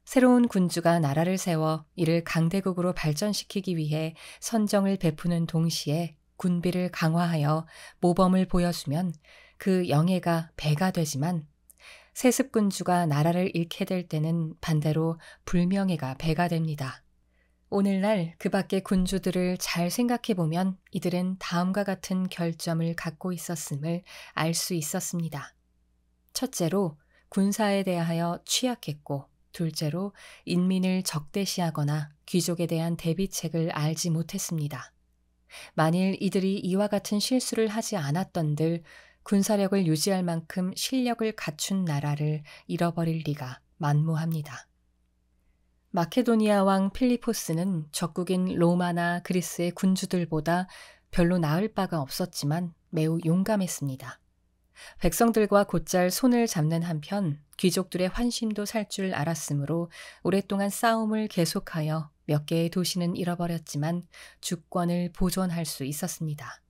새로운 군주가 나라를 세워 이를 강대국으로 발전시키기 위해 선정을 베푸는 동시에 군비를 강화하여 모범을 보여주면 그 영예가 배가 되지만 세습군주가 나라를 잃게 될 때는 반대로 불명예가 배가 됩니다. 오늘날 그 밖의 군주들을 잘 생각해보면 이들은 다음과 같은 결점을 갖고 있었음을 알 수 있었습니다. 첫째로 군사에 대하여 취약했고 둘째로 인민을 적대시하거나 귀족에 대한 대비책을 알지 못했습니다. 만일 이들이 이와 같은 실수를 하지 않았던들 군사력을 유지할 만큼 실력을 갖춘 나라를 잃어버릴 리가 만무합니다. 마케도니아 왕 필리포스는 적국인 로마나 그리스의 군주들보다 별로 나을 바가 없었지만 매우 용감했습니다. 백성들과 곧잘 손을 잡는 한편 귀족들의 환심도 살 줄 알았으므로 오랫동안 싸움을 계속하여 몇 개의 도시는 잃어버렸지만 주권을 보존할 수 있었습니다.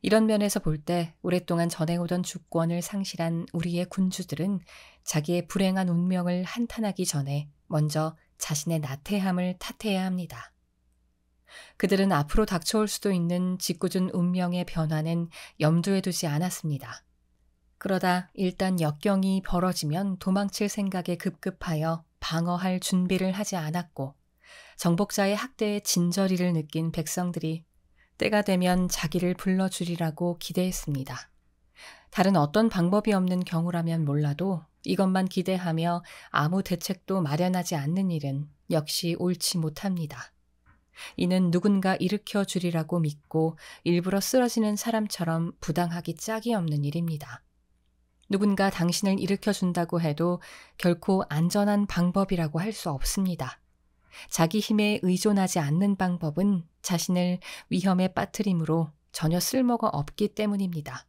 이런 면에서 볼 때 오랫동안 전해오던 주권을 상실한 우리의 군주들은 자기의 불행한 운명을 한탄하기 전에 먼저 자신의 나태함을 탓해야 합니다. 그들은 앞으로 닥쳐올 수도 있는 짓궂은 운명의 변화는 염두에 두지 않았습니다. 그러다 일단 역경이 벌어지면 도망칠 생각에 급급하여 방어할 준비를 하지 않았고 정복자의 학대의 진저리를 느낀 백성들이 때가 되면 자기를 불러주리라고 기대했습니다. 다른 어떤 방법이 없는 경우라면 몰라도 이것만 기대하며 아무 대책도 마련하지 않는 일은 역시 옳지 못합니다. 이는 누군가 일으켜 주리라고 믿고 일부러 쓰러지는 사람처럼 부당하기 짝이 없는 일입니다. 누군가 당신을 일으켜 준다고 해도 결코 안전한 방법이라고 할 수 없습니다. 자기 힘에 의존하지 않는 방법은 자신을 위험에 빠뜨림으로 전혀 쓸모가 없기 때문입니다.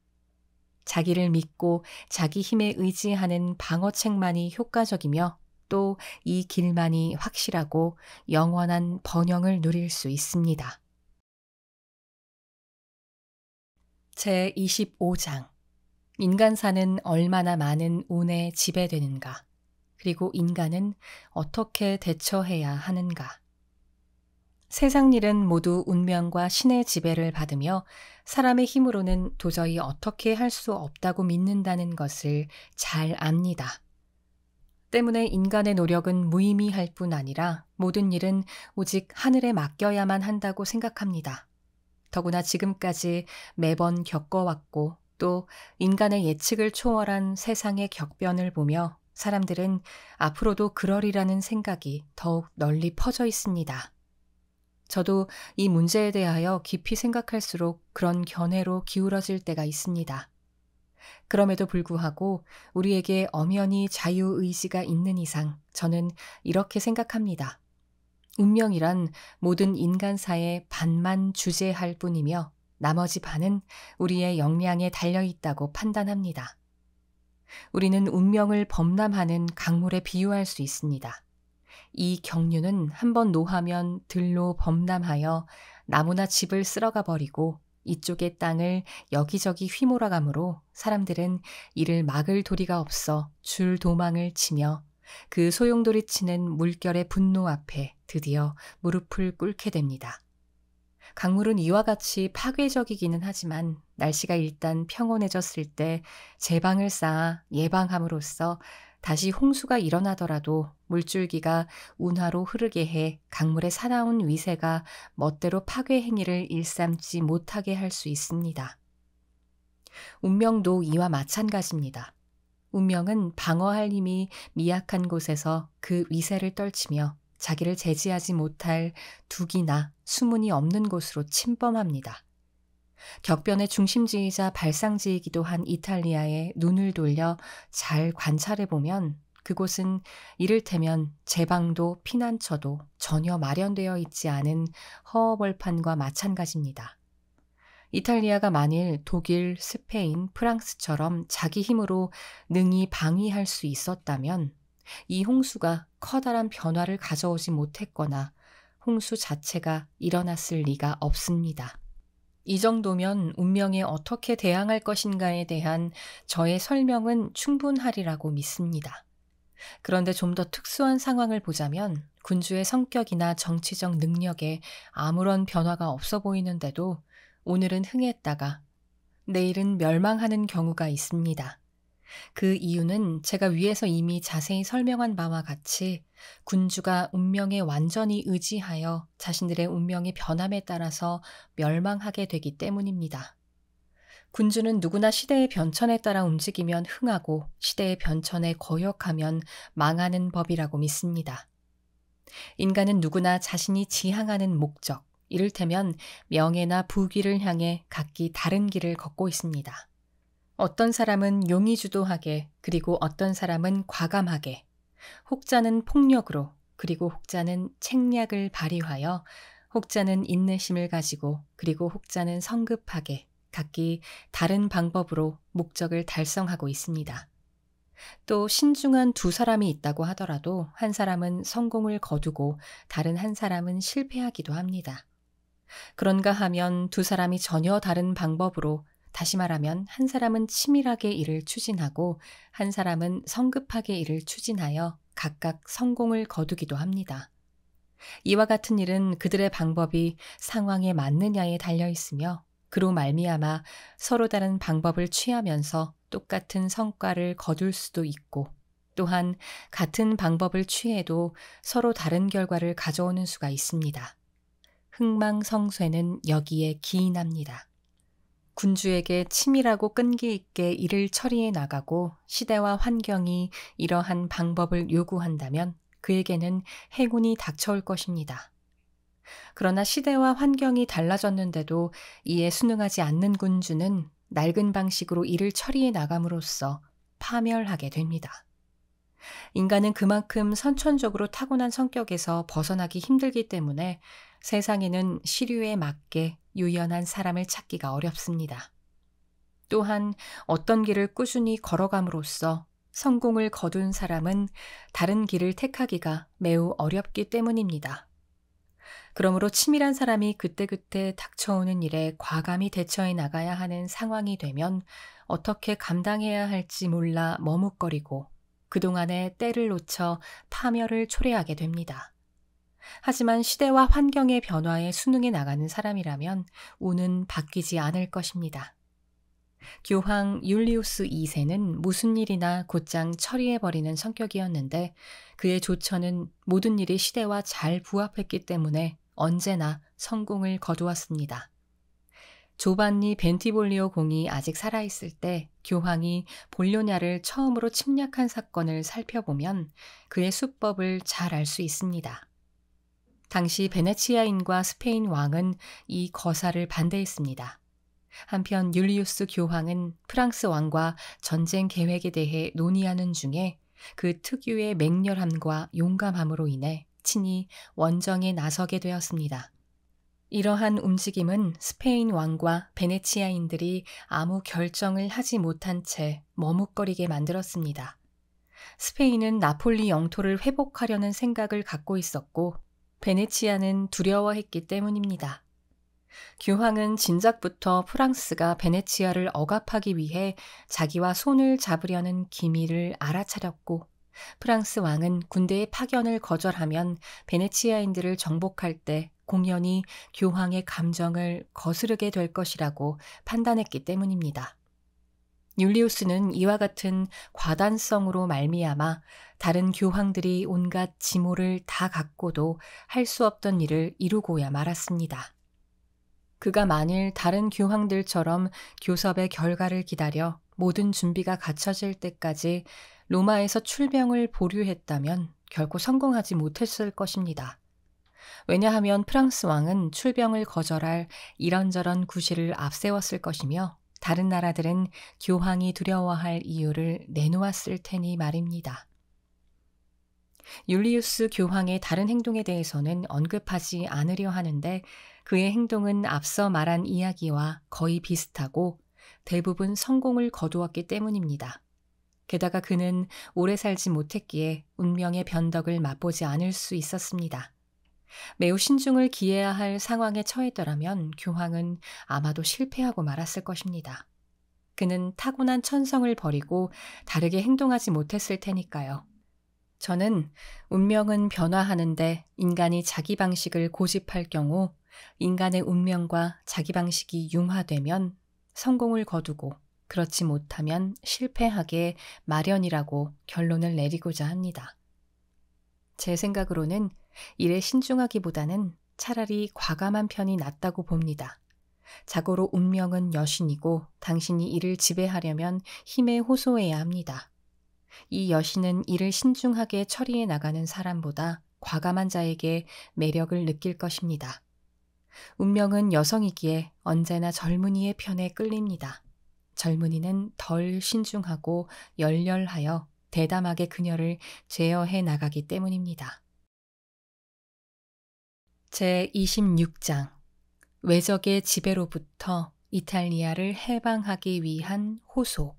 자기를 믿고 자기 힘에 의지하는 방어책만이 효과적이며 또 이 길만이 확실하고 영원한 번영을 누릴 수 있습니다. 제25장 인간사는 얼마나 많은 운에 지배되는가, 그리고 인간은 어떻게 대처해야 하는가. 세상 일은 모두 운명과 신의 지배를 받으며 사람의 힘으로는 도저히 어떻게 할 수 없다고 믿는다는 것을 잘 압니다. 때문에 인간의 노력은 무의미할 뿐 아니라 모든 일은 오직 하늘에 맡겨야만 한다고 생각합니다. 더구나 지금까지 매번 겪어왔고 또 인간의 예측을 초월한 세상의 격변을 보며 사람들은 앞으로도 그러리라는 생각이 더욱 널리 퍼져 있습니다. 저도 이 문제에 대하여 깊이 생각할수록 그런 견해로 기울어질 때가 있습니다. 그럼에도 불구하고 우리에게 엄연히 자유의지가 있는 이상 저는 이렇게 생각합니다. 운명이란 모든 인간사의 반만 주재할 뿐이며 나머지 반은 우리의 역량에 달려있다고 판단합니다. 우리는 운명을 범람하는 강물에 비유할 수 있습니다. 이 경류는 한번 노하면 들로 범람하여 나무나 집을 쓸어가 버리고 이쪽의 땅을 여기저기 휘몰아가므로 사람들은 이를 막을 도리가 없어 줄 도망을 치며 그 소용돌이치는 물결의 분노 앞에 드디어 무릎을 꿇게 됩니다. 강물은 이와 같이 파괴적이기는 하지만 날씨가 일단 평온해졌을 때 제방을 쌓아 예방함으로써 다시 홍수가 일어나더라도 물줄기가 운하로 흐르게 해 강물의 사나운 위세가 멋대로 파괴 행위를 일삼지 못하게 할 수 있습니다. 운명도 이와 마찬가지입니다. 운명은 방어할 힘이 미약한 곳에서 그 위세를 떨치며 자기를 제지하지 못할 둑이나 수문이 없는 곳으로 침범합니다. 격변의 중심지이자 발상지이기도 한 이탈리아에 눈을 돌려 잘 관찰해보면 그곳은 이를테면 제방도 피난처도 전혀 마련되어 있지 않은 허허벌판과 마찬가지입니다. 이탈리아가 만일 독일, 스페인, 프랑스처럼 자기 힘으로 능히 방위할 수 있었다면 이 홍수가 커다란 변화를 가져오지 못했거나 홍수 자체가 일어났을 리가 없습니다. 이 정도면 운명에 어떻게 대항할 것인가에 대한 저의 설명은 충분하리라고 믿습니다. 그런데 좀 더 특수한 상황을 보자면 군주의 성격이나 정치적 능력에 아무런 변화가 없어 보이는데도 오늘은 흥했다가 내일은 멸망하는 경우가 있습니다. 그 이유는 제가 위에서 이미 자세히 설명한 바와 같이 군주가 운명에 완전히 의지하여 자신들의 운명의 변함에 따라서 멸망하게 되기 때문입니다. 군주는 누구나 시대의 변천에 따라 움직이면 흥하고 시대의 변천에 거역하면 망하는 법이라고 믿습니다. 인간은 누구나 자신이 지향하는 목적, 이를테면 명예나 부귀를 향해 각기 다른 길을 걷고 있습니다. 어떤 사람은 용의주도하게, 그리고 어떤 사람은 과감하게, 혹자는 폭력으로, 그리고 혹자는 책략을 발휘하여, 혹자는 인내심을 가지고, 그리고 혹자는 성급하게, 각기 다른 방법으로 목적을 달성하고 있습니다. 또 신중한 두 사람이 있다고 하더라도 한 사람은 성공을 거두고 다른 한 사람은 실패하기도 합니다. 그런가 하면 두 사람이 전혀 다른 방법으로, 다시 말하면 한 사람은 치밀하게 일을 추진하고 한 사람은 성급하게 일을 추진하여 각각 성공을 거두기도 합니다. 이와 같은 일은 그들의 방법이 상황에 맞느냐에 달려 있으며 그로 말미암아 서로 다른 방법을 취하면서 똑같은 성과를 거둘 수도 있고 또한 같은 방법을 취해도 서로 다른 결과를 가져오는 수가 있습니다. 흥망성쇠는 여기에 기인합니다. 군주에게 치밀하고 끈기 있게 일을 처리해 나가고 시대와 환경이 이러한 방법을 요구한다면 그에게는 행운이 닥쳐올 것입니다. 그러나 시대와 환경이 달라졌는데도 이에 순응하지 않는 군주는 낡은 방식으로 일을 처리해 나감으로써 파멸하게 됩니다. 인간은 그만큼 선천적으로 타고난 성격에서 벗어나기 힘들기 때문에 세상에는 시류에 맞게 유연한 사람을 찾기가 어렵습니다. 또한 어떤 길을 꾸준히 걸어감으로써 성공을 거둔 사람은 다른 길을 택하기가 매우 어렵기 때문입니다. 그러므로 치밀한 사람이 그때그때 닥쳐오는 일에 과감히 대처해 나가야 하는 상황이 되면 어떻게 감당해야 할지 몰라 머뭇거리고 그동안의 때를 놓쳐 파멸을 초래하게 됩니다. 하지만 시대와 환경의 변화에 순응해 나가는 사람이라면 운은 바뀌지 않을 것입니다. 교황 율리우스 2세는 무슨 일이나 곧장 처리해버리는 성격이었는데 그의 조처는 모든 일이 시대와 잘 부합했기 때문에 언제나 성공을 거두었습니다. 조반니 벤티볼리오 공이 아직 살아있을 때 교황이 볼로냐를 처음으로 침략한 사건을 살펴보면 그의 수법을 잘 알 수 있습니다. 당시 베네치아인과 스페인 왕은 이 거사를 반대했습니다. 한편 율리우스 교황은 프랑스 왕과 전쟁 계획에 대해 논의하는 중에 그 특유의 맹렬함과 용감함으로 인해 친히 원정에 나서게 되었습니다. 이러한 움직임은 스페인 왕과 베네치아인들이 아무 결정을 하지 못한 채 머뭇거리게 만들었습니다. 스페인은 나폴리 영토를 회복하려는 생각을 갖고 있었고 베네치아는 두려워했기 때문입니다. 교황은 진작부터 프랑스가 베네치아를 억압하기 위해 자기와 손을 잡으려는 기미를 알아차렸고 프랑스 왕은 군대의 파견을 거절하면 베네치아인들을 정복할 때 공연히 교황의 감정을 거스르게 될 것이라고 판단했기 때문입니다. 율리우스는 이와 같은 과단성으로 말미암아 다른 교황들이 온갖 지모를 다 갖고도 할 수 없던 일을 이루고야 말았습니다. 그가 만일 다른 교황들처럼 교섭의 결과를 기다려 모든 준비가 갖춰질 때까지 로마에서 출병을 보류했다면 결코 성공하지 못했을 것입니다. 왜냐하면 프랑스 왕은 출병을 거절할 이런저런 구실을 앞세웠을 것이며 다른 나라들은 교황이 두려워할 이유를 내놓았을 테니 말입니다. 율리우스 교황의 다른 행동에 대해서는 언급하지 않으려 하는데 그의 행동은 앞서 말한 이야기와 거의 비슷하고 대부분 성공을 거두었기 때문입니다. 게다가 그는 오래 살지 못했기에 운명의 변덕을 맛보지 않을 수 있었습니다. 매우 신중을 기해야 할 상황에 처했더라면 교황은 아마도 실패하고 말았을 것입니다. 그는 타고난 천성을 버리고 다르게 행동하지 못했을 테니까요. 저는 운명은 변화하는데 인간이 자기 방식을 고집할 경우 인간의 운명과 자기 방식이 융화되면 성공을 거두고 그렇지 못하면 실패하게 마련이라고 결론을 내리고자 합니다. 제 생각으로는 일에 신중하기보다는 차라리 과감한 편이 낫다고 봅니다. 자고로 운명은 여신이고 당신이 이를 지배하려면 힘에 호소해야 합니다. 이 여신은 일을 신중하게 처리해 나가는 사람보다 과감한 자에게 매력을 느낄 것입니다. 운명은 여성이기에 언제나 젊은이의 편에 끌립니다. 젊은이는 덜 신중하고 열렬하여 대담하게 그녀를 제어해 나가기 때문입니다. 제26장 외적의 지배로부터 이탈리아를 해방하기 위한 호소.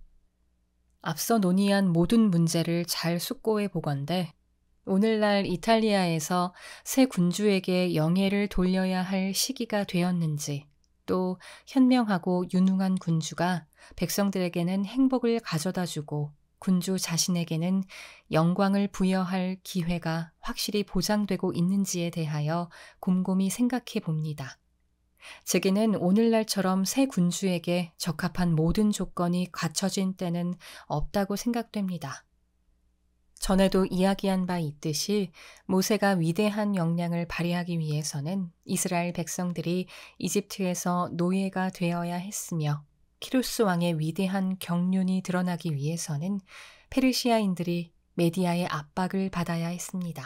앞서 논의한 모든 문제를 잘 숙고해 보건대 오늘날 이탈리아에서 새 군주에게 영예를 돌려야 할 시기가 되었는지, 또 현명하고 유능한 군주가 백성들에게는 행복을 가져다 주고 군주 자신에게는 영광을 부여할 기회가 확실히 보장되고 있는지에 대하여 곰곰이 생각해 봅니다. 제게는 오늘날처럼 새 군주에게 적합한 모든 조건이 갖춰진 때는 없다고 생각됩니다. 전에도 이야기한 바 있듯이 모세가 위대한 역량을 발휘하기 위해서는 이스라엘 백성들이 이집트에서 노예가 되어야 했으며, 키루스 왕의 위대한 경륜이 드러나기 위해서는 페르시아인들이 메디아의 압박을 받아야 했습니다.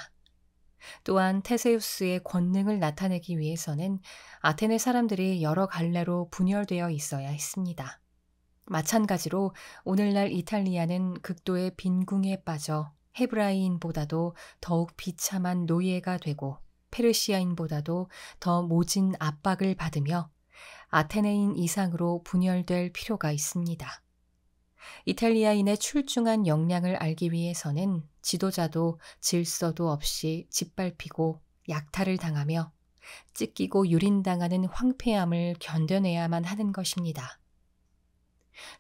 또한 테세우스의 권능을 나타내기 위해서는 아테네 사람들이 여러 갈래로 분열되어 있어야 했습니다. 마찬가지로 오늘날 이탈리아는 극도의 빈궁에 빠져 헤브라이인보다도 더욱 비참한 노예가 되고 페르시아인보다도 더 모진 압박을 받으며 아테네인 이상으로 분열될 필요가 있습니다. 이탈리아인의 출중한 역량을 알기 위해서는 지도자도 질서도 없이 짓밟히고 약탈을 당하며 찢기고 유린당하는 황폐함을 견뎌내야만 하는 것입니다.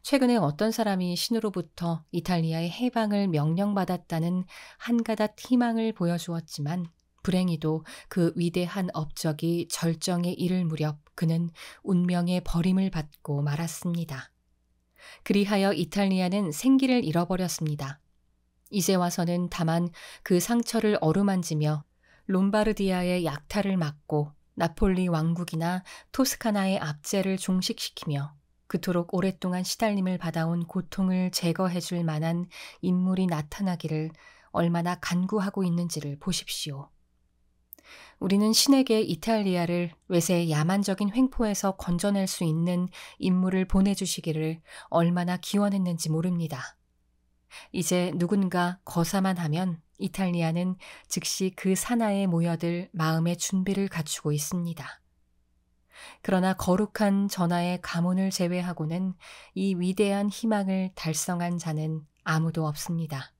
최근에 어떤 사람이 신으로부터 이탈리아의 해방을 명령받았다는 한가닥 희망을 보여주었지만, 불행히도 그 위대한 업적이 절정에 이를 무렵 그는 운명의 버림을 받고 말았습니다. 그리하여 이탈리아는 생기를 잃어버렸습니다. 이제 와서는 다만 그 상처를 어루만지며 롬바르디아의 약탈을 막고 나폴리 왕국이나 토스카나의 압제를 종식시키며 그토록 오랫동안 시달림을 받아온 고통을 제거해 줄 만한 인물이 나타나기를 얼마나 간구하고 있는지를 보십시오. 우리는 신에게 이탈리아를 외세의 야만적인 횡포에서 건져낼 수 있는 인물을 보내주시기를 얼마나 기원했는지 모릅니다. 이제 누군가 거사만 하면 이탈리아는 즉시 그 산하에 모여들 마음의 준비를 갖추고 있습니다. 그러나 거룩한 전하의 가문을 제외하고는 이 위대한 희망을 달성한 자는 아무도 없습니다.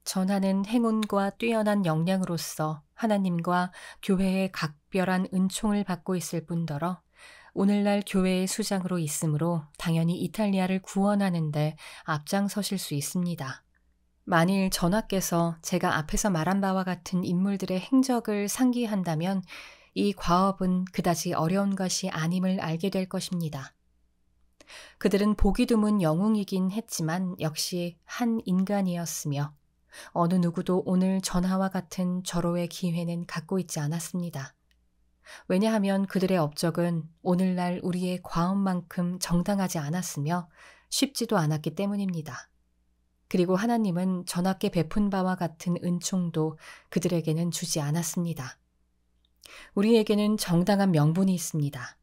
전하는 행운과 뛰어난 역량으로서 하나님과 교회의 각별한 은총을 받고 있을 뿐더러 오늘날 교회의 수장으로 있으므로 당연히 이탈리아를 구원하는 데 앞장서실 수 있습니다. 만일 전하께서 제가 앞에서 말한 바와 같은 인물들의 행적을 상기한다면 이 과업은 그다지 어려운 것이 아님을 알게 될 것입니다. 그들은 보기 드문 영웅이긴 했지만 역시 한 인간이었으며 어느 누구도 오늘 전하와 같은 절호의 기회는 갖고 있지 않았습니다. 왜냐하면 그들의 업적은 오늘날 우리의 과업만큼 정당하지 않았으며 쉽지도 않았기 때문입니다. 그리고 하나님은 전하께 베푼 바와 같은 은총도 그들에게는 주지 않았습니다. 우리에게는 정당한 명분이 있습니다.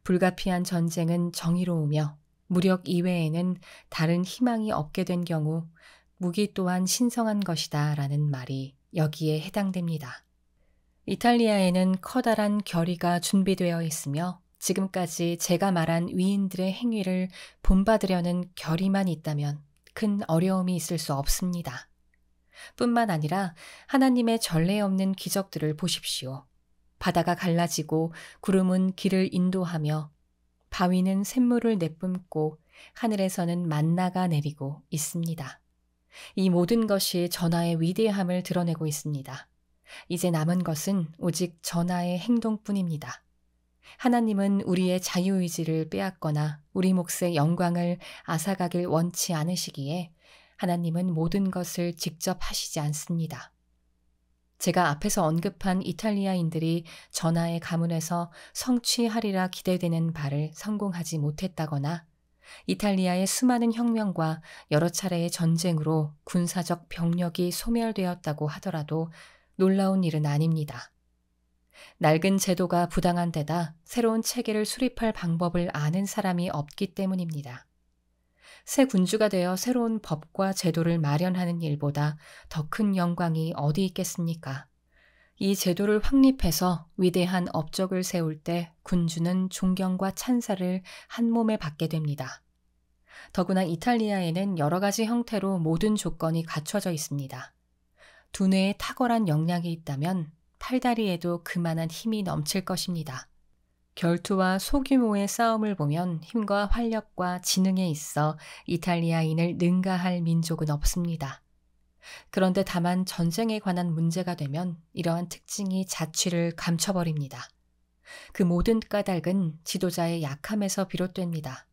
불가피한 전쟁은 정의로우며 무력 이외에는 다른 희망이 없게 된 경우 무기 또한 신성한 것이다 라는 말이 여기에 해당됩니다. 이탈리아에는 커다란 결의가 준비되어 있으며 지금까지 제가 말한 위인들의 행위를 본받으려는 결의만 있다면 큰 어려움이 있을 수 없습니다. 뿐만 아니라 하나님의 전례 없는 기적들을 보십시오. 바다가 갈라지고 구름은 길을 인도하며 바위는 샘물을 내뿜고 하늘에서는 만나가 내리고 있습니다. 이 모든 것이 전하의 위대함을 드러내고 있습니다. 이제 남은 것은 오직 전하의 행동뿐입니다. 하나님은 우리의 자유의지를 빼앗거나 우리 몫의 영광을 앗아가길 원치 않으시기에 하나님은 모든 것을 직접 하시지 않습니다. 제가 앞에서 언급한 이탈리아인들이 전하의 가문에서 성취하리라 기대되는 바를 성공하지 못했다거나 이탈리아의 수많은 혁명과 여러 차례의 전쟁으로 군사적 병력이 소멸되었다고 하더라도 놀라운 일은 아닙니다. 낡은 제도가 부당한 데다 새로운 체계를 수립할 방법을 아는 사람이 없기 때문입니다. 새 군주가 되어 새로운 법과 제도를 마련하는 일보다 더 큰 영광이 어디 있겠습니까? 이 제도를 확립해서 위대한 업적을 세울 때 군주는 존경과 찬사를 한 몸에 받게 됩니다. 더구나 이탈리아에는 여러 가지 형태로 모든 조건이 갖춰져 있습니다. 두뇌에 탁월한 역량이 있다면 팔다리에도 그만한 힘이 넘칠 것입니다. 결투와 소규모의 싸움을 보면 힘과 활력과 지능에 있어 이탈리아인을 능가할 민족은 없습니다. 그런데 다만 전쟁에 관한 문제가 되면 이러한 특징이 자취를 감춰버립니다. 그 모든 까닭은 지도자의 약함에서 비롯됩니다.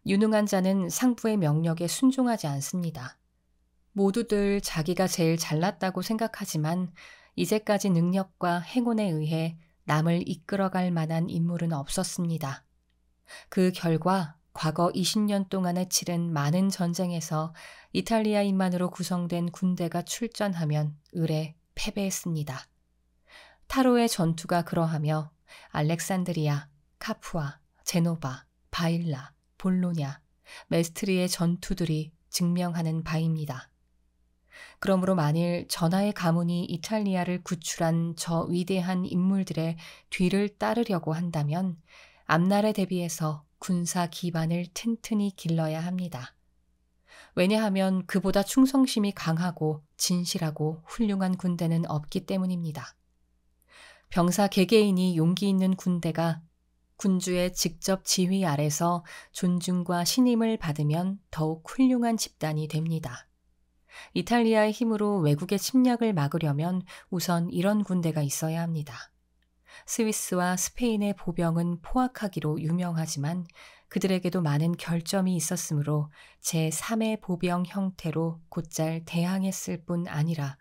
유능한 자는 상부의 명령에 순종하지 않습니다. 모두들 자기가 제일 잘났다고 생각하지만 이제까지 능력과 행운에 의해 남을 이끌어갈 만한 인물은 없었습니다. 그 결과 과거 20년 동안에 치른 많은 전쟁에서 이탈리아인만으로 구성된 군대가 출전하면 을에 패배했습니다. 타로의 전투가 그러하며 알렉산드리아, 카푸아, 제노바, 바일라, 볼로냐, 메스트리의 전투들이 증명하는 바입니다. 그러므로 만일 전하의 가문이 이탈리아를 구출한 저 위대한 인물들의 뒤를 따르려고 한다면 앞날에 대비해서 군사 기반을 튼튼히 길러야 합니다. 왜냐하면 그보다 충성심이 강하고 진실하고 훌륭한 군대는 없기 때문입니다. 병사 개개인이 용기 있는 군대가 군주의 직접 지휘 아래서 존중과 신임을 받으면 더욱 훌륭한 집단이 됩니다. 이탈리아의 힘으로 외국의 침략을 막으려면 우선 이런 군대가 있어야 합니다. 스위스와 스페인의 보병은 포악하기로 유명하지만 그들에게도 많은 결점이 있었으므로 제3의 보병 형태로 곧잘 대항했을 뿐 아니라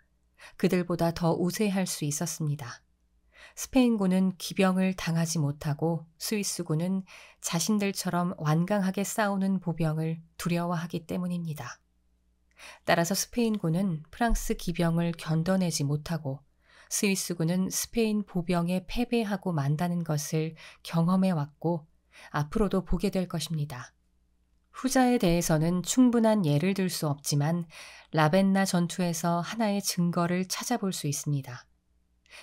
그들보다 더 우세할 수 있었습니다. 스페인군은 기병을 당하지 못하고 스위스군은 자신들처럼 완강하게 싸우는 보병을 두려워하기 때문입니다. 따라서 스페인군은 프랑스 기병을 견뎌내지 못하고 스위스군은 스페인 보병에 패배하고 만다는 것을 경험해왔고 앞으로도 보게 될 것입니다. 후자에 대해서는 충분한 예를 들 수 없지만 라벤나 전투에서 하나의 증거를 찾아볼 수 있습니다.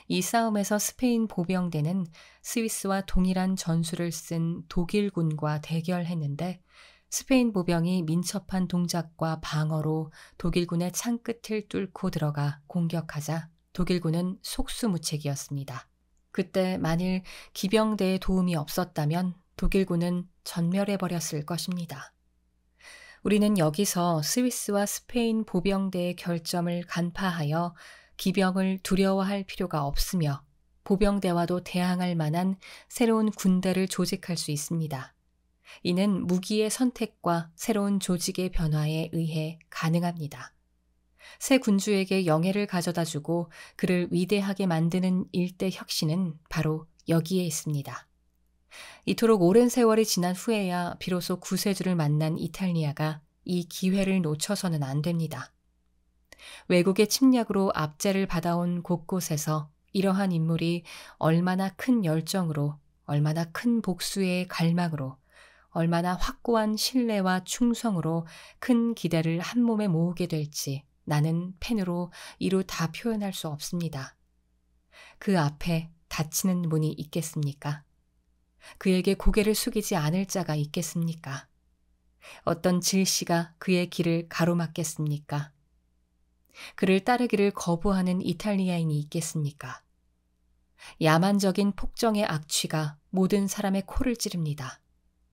이 싸움에서 스페인 보병대는 스위스와 동일한 전술을 쓴 독일군과 대결했는데 스페인 보병이 민첩한 동작과 방어로 독일군의 창끝을 뚫고 들어가 공격하자 독일군은 속수무책이었습니다. 그때 만일 기병대의 도움이 없었다면 독일군은 전멸해버렸을 것입니다. 우리는 여기서 스위스와 스페인 보병대의 결점을 간파하여 기병을 두려워할 필요가 없으며 보병대와도 대항할 만한 새로운 군대를 조직할 수 있습니다. 이는 무기의 선택과 새로운 조직의 변화에 의해 가능합니다. 새 군주에게 영예를 가져다주고 그를 위대하게 만드는 일대 혁신은 바로 여기에 있습니다. 이토록 오랜 세월이 지난 후에야 비로소 구세주를 만난 이탈리아가 이 기회를 놓쳐서는 안 됩니다. 외국의 침략으로 압제를 받아온 곳곳에서 이러한 인물이 얼마나 큰 열정으로, 얼마나 큰 복수의 갈망으로, 얼마나 확고한 신뢰와 충성으로 큰 기대를 한 몸에 모으게 될지 나는 펜으로 이루 다 표현할 수 없습니다. 그 앞에 닫히는 문이 있겠습니까? 그에게 고개를 숙이지 않을 자가 있겠습니까? 어떤 질시가 그의 길을 가로막겠습니까? 그를 따르기를 거부하는 이탈리아인이 있겠습니까? 야만적인 폭정의 악취가 모든 사람의 코를 찌릅니다.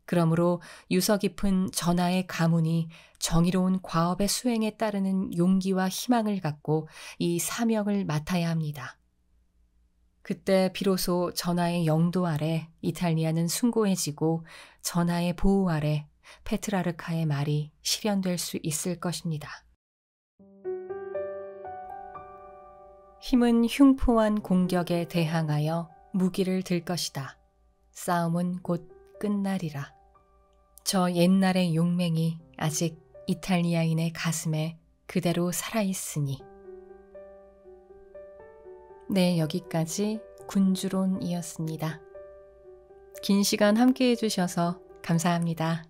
그러므로 유서 깊은 전하의 가문이 정의로운 과업의 수행에 따르는 용기와 희망을 갖고 이 사명을 맡아야 합니다. 그때 비로소 전하의 영도 아래 이탈리아는 숭고해지고 전하의 보호 아래 페트라르카의 말이 실현될 수 있을 것입니다. 힘은 흉포한 공격에 대항하여 무기를 들 것이다. 싸움은 곧 끝나리라. 저 옛날의 용맹이 아직 이탈리아인의 가슴에 그대로 살아있으니. 네, 여기까지 군주론이었습니다. 긴 시간 함께 해주셔서 감사합니다.